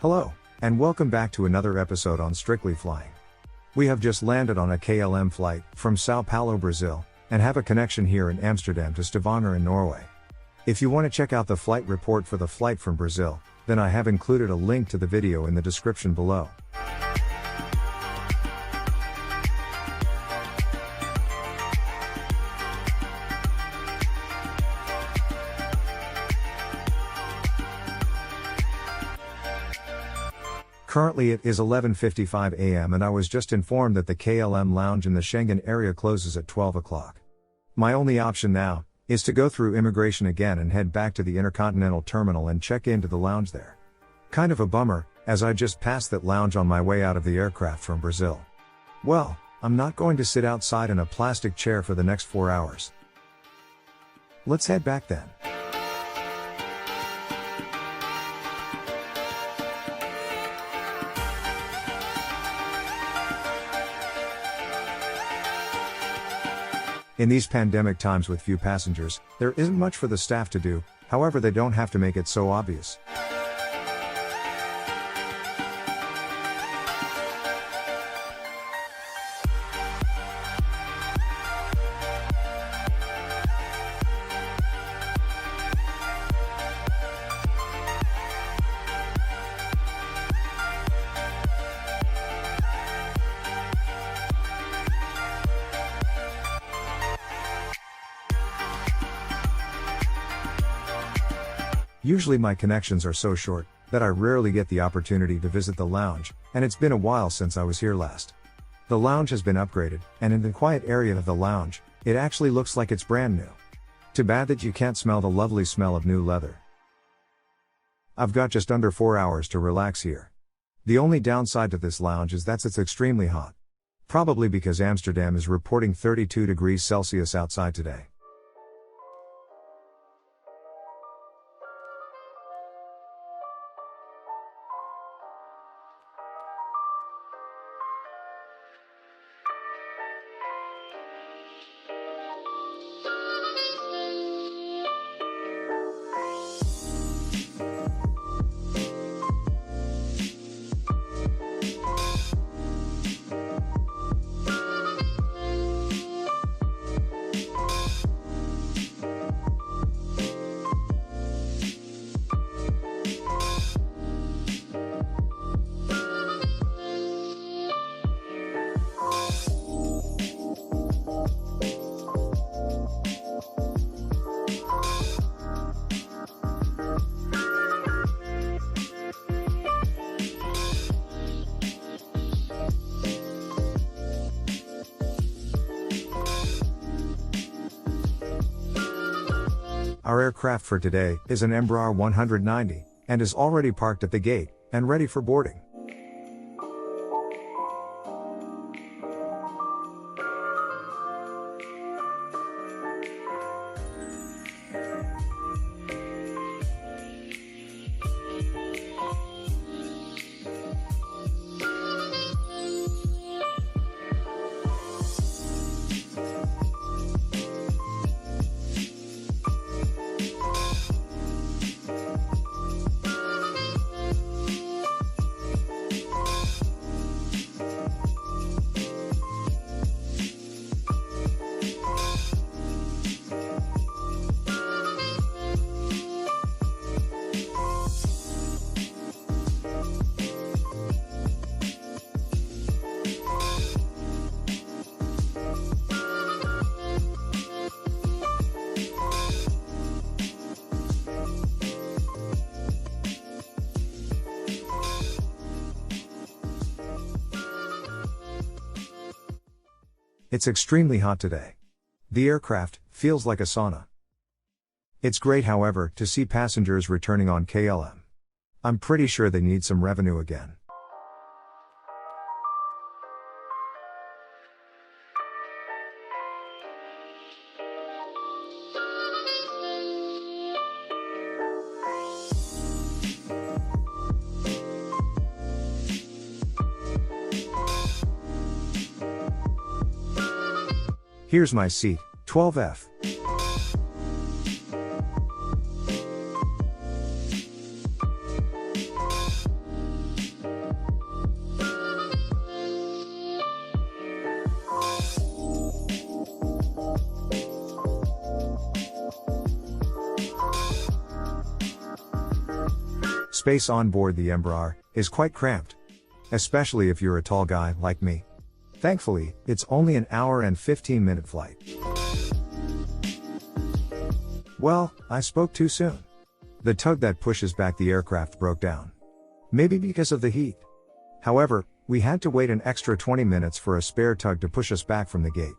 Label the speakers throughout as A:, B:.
A: Hello, and welcome back to another episode on Strictly Flying. We have just landed on a KLM flight from Sao Paulo, Brazil, and have a connection here in Amsterdam to Stavanger in Norway. If you want to check out the flight report for the flight from Brazil, then I have included a link to the video in the description below. Currently it is 11:55 a.m. and I was just informed that the KLM lounge in the Schengen area closes at 12 o'clock. My only option now is to go through immigration again and head back to the Intercontinental Terminal and check into the lounge there. Kind of a bummer, as I just passed that lounge on my way out of the aircraft from Brazil. Well, I'm not going to sit outside in a plastic chair for the next 4 hours. Let's head back then. In these pandemic times with few passengers, there isn't much for the staff to do, however they don't have to make it so obvious. Usually my connections are so short that I rarely get the opportunity to visit the lounge, and it's been a while since I was here last. The lounge has been upgraded, and in the quiet area of the lounge, it actually looks like it's brand new. Too bad that you can't smell the lovely smell of new leather. I've got just under 4 hours to relax here. The only downside to this lounge is that it's extremely hot. Probably because Amsterdam is reporting 32 degrees Celsius outside today. Our aircraft for today is an Embraer 190, and is already parked at the gate, and ready for boarding. It's extremely hot today. The aircraft feels like a sauna. It's great, however, to see passengers returning on KLM. I'm pretty sure they need some revenue again. Here's my seat, 12F. space on board the Embraer is quite cramped. Especially if you're a tall guy like me. Thankfully, it's only an hour and 15-minute flight. Well, I spoke too soon. The tug that pushes back the aircraft broke down. Maybe because of the heat. However, we had to wait an extra 20 minutes for a spare tug to push us back from the gate.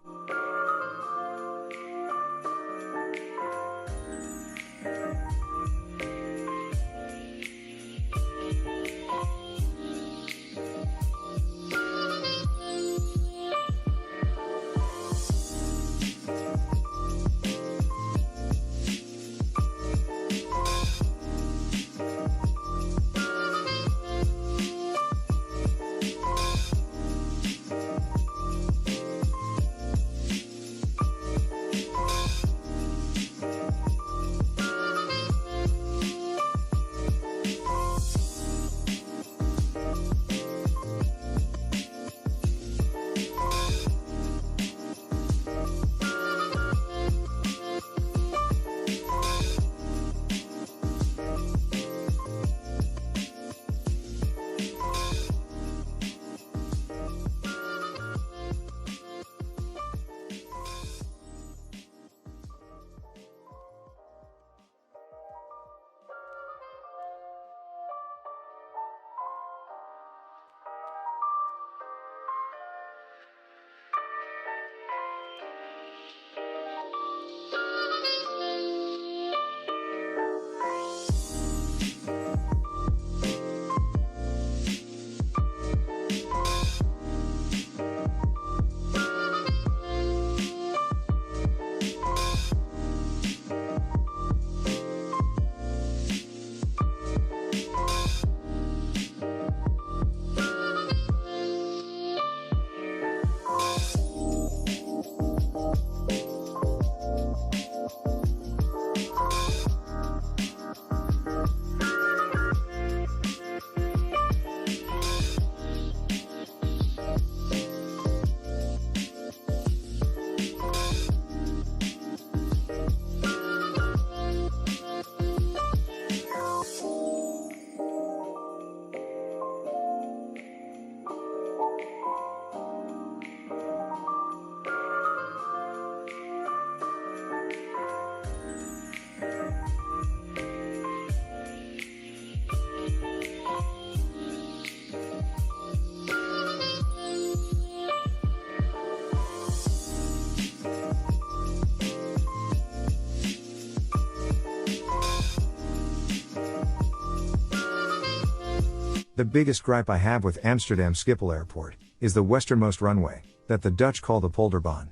A: The biggest gripe I have with Amsterdam Schiphol Airport is the westernmost runway, that the Dutch call the Polderbaan.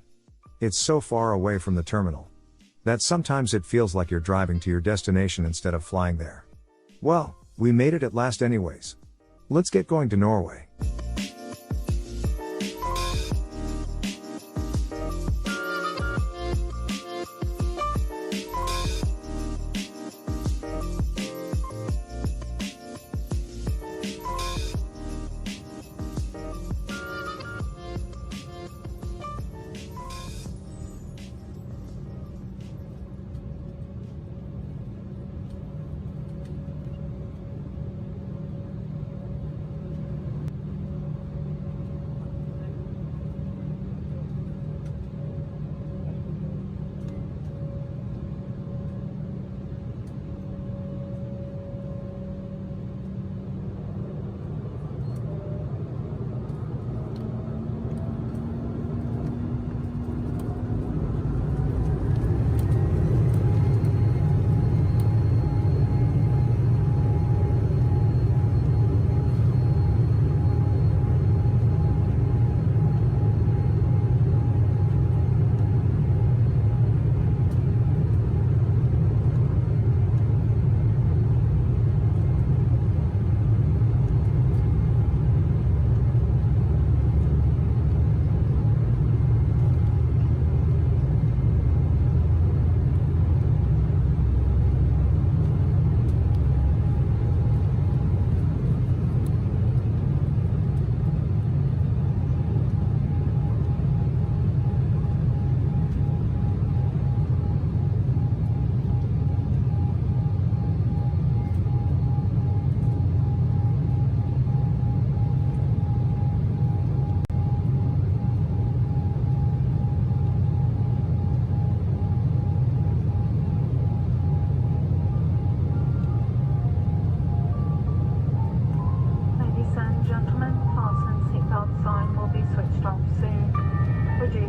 A: It's so far away from the terminal that sometimes it feels like you're driving to your destination instead of flying there. Well, we made it at last anyways. Let's get going to Norway.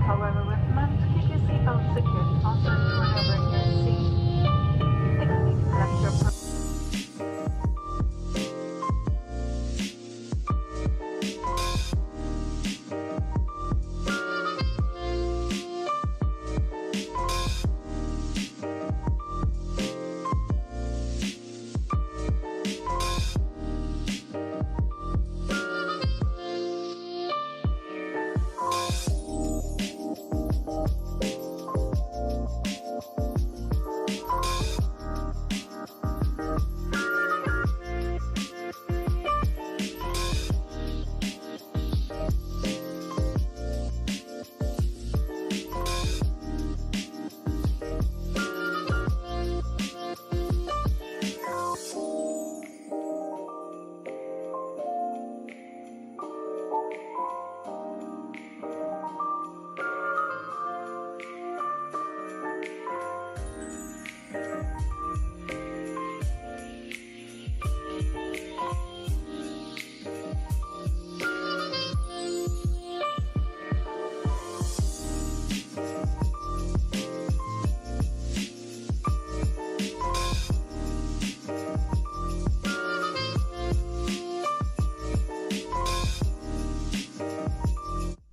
B: however, recommend to keep your seatbelt securely fastened whenever in your seat. If you need to collect your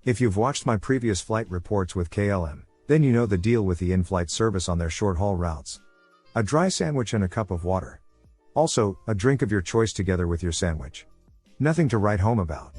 A: If you've watched my previous flight reports with KLM, then you know the deal with the in-flight service on their short-haul routes. A dry sandwich and a cup of water. Also, a drink of your choice together with your sandwich. Nothing to write home about.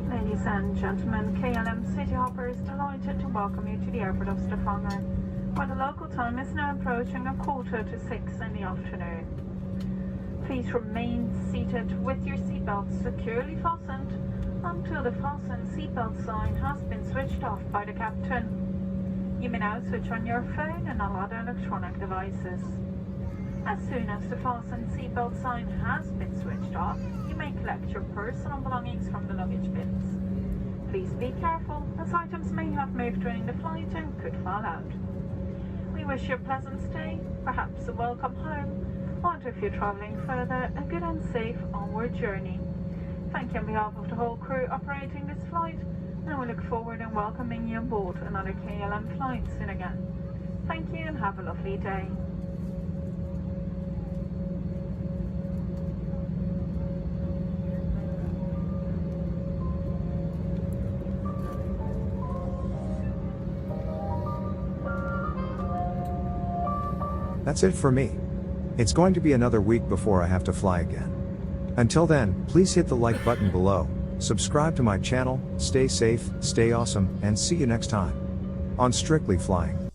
B: Ladies and gentlemen, KLM Cityhopper is delighted to welcome you to the airport of Stavanger, where the local time is now approaching 5:45 in the afternoon. Please remain seated with your seatbelts securely fastened until the fasten seatbelt sign has been switched off by the captain. You may now switch on your phone and all other electronic devices. As soon as the fasten seatbelt sign has been switched off, you may collect your personal belongings from the luggage bins. Please Please be careful, as items may have moved during the flight and could fall out. We wish you a pleasant stay, perhaps a welcome home, and if you're travelling further, a good and safe onward journey. Thank you on behalf of the whole crew operating this flight, and we look forward to welcoming you aboard another KLM flight soon again. Thank you and have a lovely day.
A: That's it for me. It's going to be another week before I have to fly again. Until then, please hit the like button below, subscribe to my channel, stay safe, stay awesome, and see you next time on Strictly Flying.